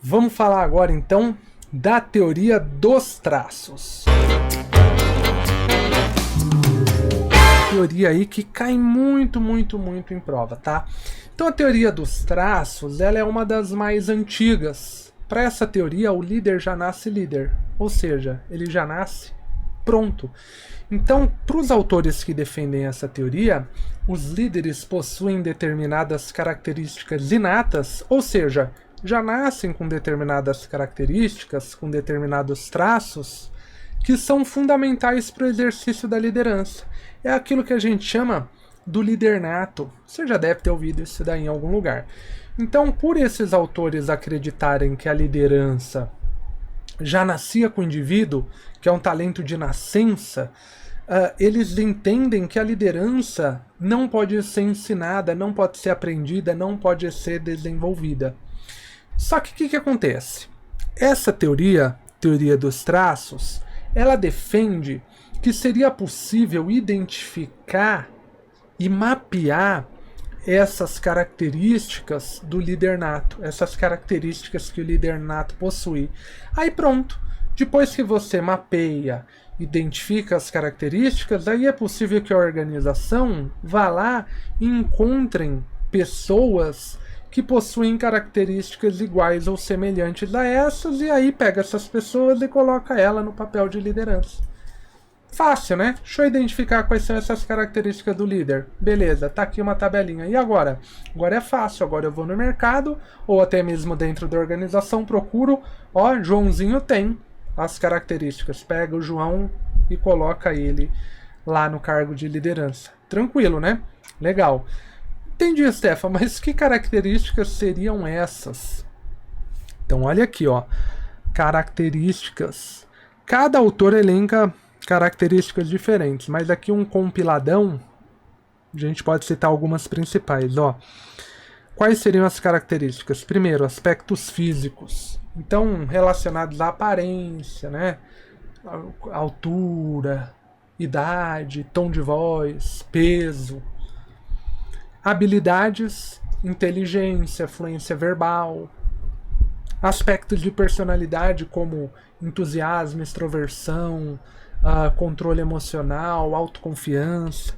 Vamos falar agora então da teoria dos traços. Teoria aí que cai muito em prova, tá? Então a teoria dos traços, ela é uma das mais antigas. Para essa teoria, o líder já nasce líder, ou seja, ele já nasce pronto. Então, para os autores que defendem essa teoria, os líderes possuem determinadas características inatas, ou seja, já nascem com determinadas características, com determinados traços, que são fundamentais para o exercício da liderança. É aquilo que a gente chama do líder nato. Você já deve ter ouvido isso daí em algum lugar. Então, por esses autores acreditarem que a liderança já nascia com o indivíduo, que é um talento de nascença, eles entendem que a liderança não pode ser ensinada, não pode ser aprendida, não pode ser desenvolvida. Só que o que acontece? Essa teoria dos traços, ela defende que seria possível identificar e mapear essas características do líder nato, essas características que o líder nato possui. Aí pronto, depois que você mapeia, identifica as características, aí é possível que a organização vá lá e encontrem pessoas que possuem características iguais ou semelhantes a essas, e aí pega essas pessoas e coloca ela no papel de liderança. Fácil, né? Deixa eu identificar quais são essas características do líder. Beleza, tá aqui uma tabelinha. E agora? Agora é fácil. Agora eu vou no mercado, ou até mesmo dentro da organização, procuro. Ó, Joãozinho tem as características. Pega o João e coloca ele lá no cargo de liderança. Tranquilo, né? Legal. Entendi, Stefan, mas que características seriam essas? Então, olha aqui, ó. Características. Cada autor elenca características diferentes, mas aqui um compiladão, a gente pode citar algumas principais, ó. Quais seriam as características? Primeiro, aspectos físicos. Então, relacionados à aparência, né? Altura, idade, tom de voz, peso. Habilidades, inteligência, fluência verbal. Aspectos de personalidade como entusiasmo, extroversão, controle emocional, autoconfiança.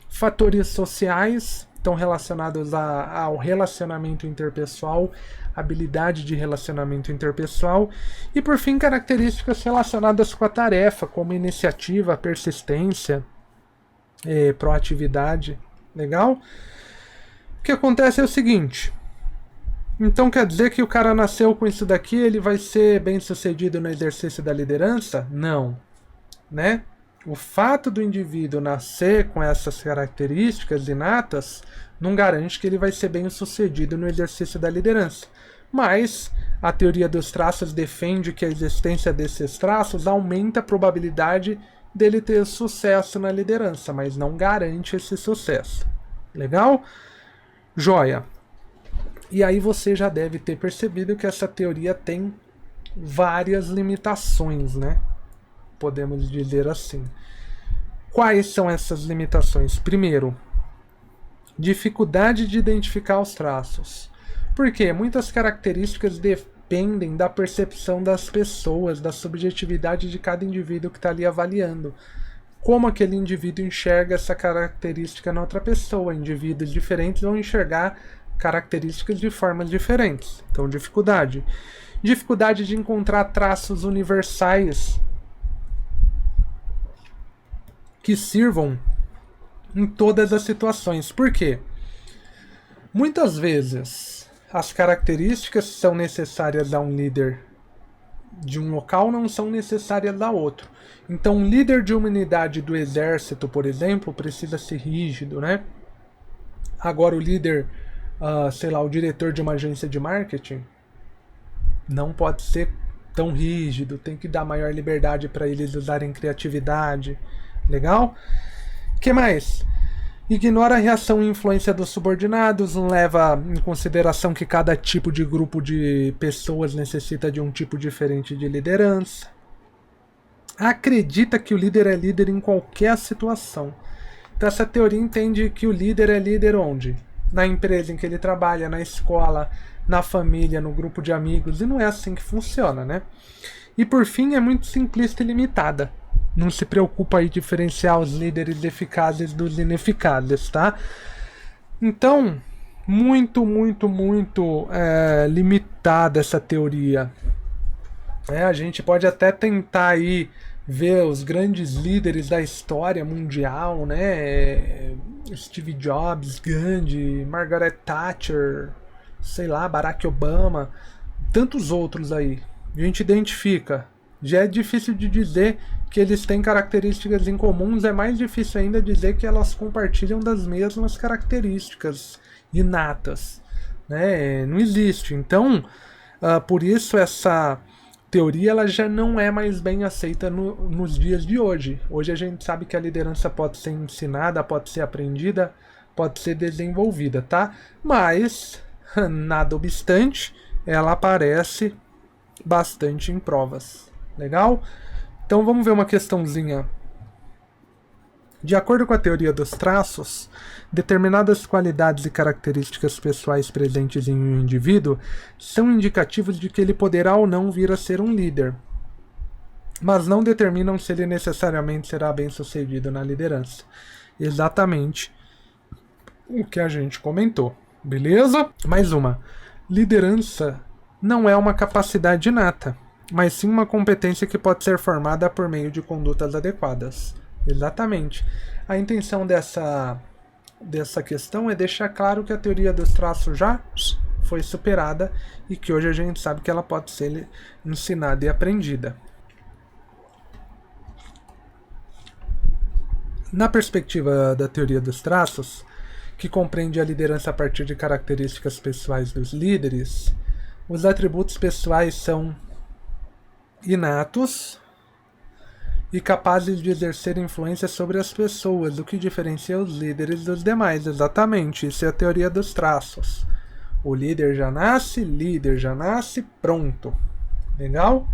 Fatores sociais estão relacionados ao relacionamento interpessoal, habilidade de relacionamento interpessoal. E por fim, características relacionadas com a tarefa, como iniciativa, persistência, proatividade. Legal? O que acontece é o seguinte. Então quer dizer que o cara nasceu com isso daqui, ele vai ser bem sucedido no exercício da liderança? Não, né? O fato do indivíduo nascer com essas características inatas não garante que ele vai ser bem sucedido no exercício da liderança. Mas a teoria dos traços defende que a existência desses traços aumenta a probabilidade dele ter sucesso na liderança, mas não garante esse sucesso. Legal? Joia. E aí você já deve ter percebido que essa teoria tem várias limitações, né? Podemos dizer assim. Quais são essas limitações? Primeiro, dificuldade de identificar os traços. Por quê? Muitas características dependem da percepção das pessoas, da subjetividade de cada indivíduo que está ali avaliando. Como aquele indivíduo enxerga essa característica na outra pessoa. Indivíduos diferentes vão enxergar características de formas diferentes. Então, dificuldade. Dificuldade de encontrar traços universais que sirvam em todas as situações. Por quê? Muitas vezes as características que são necessárias a um líder de um local não são necessárias a outro. Então, um líder de uma unidade do exército, por exemplo, precisa ser rígido, né? Agora, o líder, sei lá, o diretor de uma agência de marketing não pode ser tão rígido, tem que dar maior liberdade para eles usarem criatividade. Legal? O que mais? Ignora a reação e influência dos subordinados, não leva em consideração que cada tipo de grupo de pessoas necessita de um tipo diferente de liderança. Acredita que o líder é líder em qualquer situação. Então essa teoria entende que o líder é líder onde? Na empresa em que ele trabalha, na escola, na família, no grupo de amigos, e não é assim que funciona, né? E por fim, é muito simplista e limitada. Não se preocupa em diferenciar os líderes eficazes dos ineficazes, tá? Então, muito limitada essa teoria. A gente pode até tentar aí ver os grandes líderes da história mundial, né? Steve Jobs, Gandhi, Margaret Thatcher, sei lá, Barack Obama, tantos outros aí. A gente identifica. Já é difícil de dizer que eles têm características em comuns, é mais difícil ainda dizer que elas compartilham das mesmas características inatas, né? Não existe. Então, por isso essa teoria ela já não é mais bem aceita nos dias de hoje. Hoje a gente sabe que a liderança pode ser ensinada, pode ser aprendida, pode ser desenvolvida, tá? Mas, nada obstante, ela aparece bastante em provas. Legal? Então vamos ver uma questãozinha. De acordo com a teoria dos traços, determinadas qualidades e características pessoais presentes em um indivíduo são indicativos de que ele poderá ou não vir a ser um líder, mas não determinam se ele necessariamente será bem-sucedido na liderança. Exatamente o que a gente comentou, beleza? Mais uma. Liderança não é uma capacidade inata, mas sim uma competência que pode ser formada por meio de condutas adequadas. Exatamente. A intenção dessa questão é deixar claro que a teoria dos traços já foi superada e que hoje a gente sabe que ela pode ser ensinada e aprendida. Na perspectiva da teoria dos traços, que compreende a liderança a partir de características pessoais dos líderes, os atributos pessoais são inatos e capazes de exercer influência sobre as pessoas, o que diferencia os líderes dos demais. Exatamente, isso é a teoria dos traços. O líder já nasce, pronto. Legal?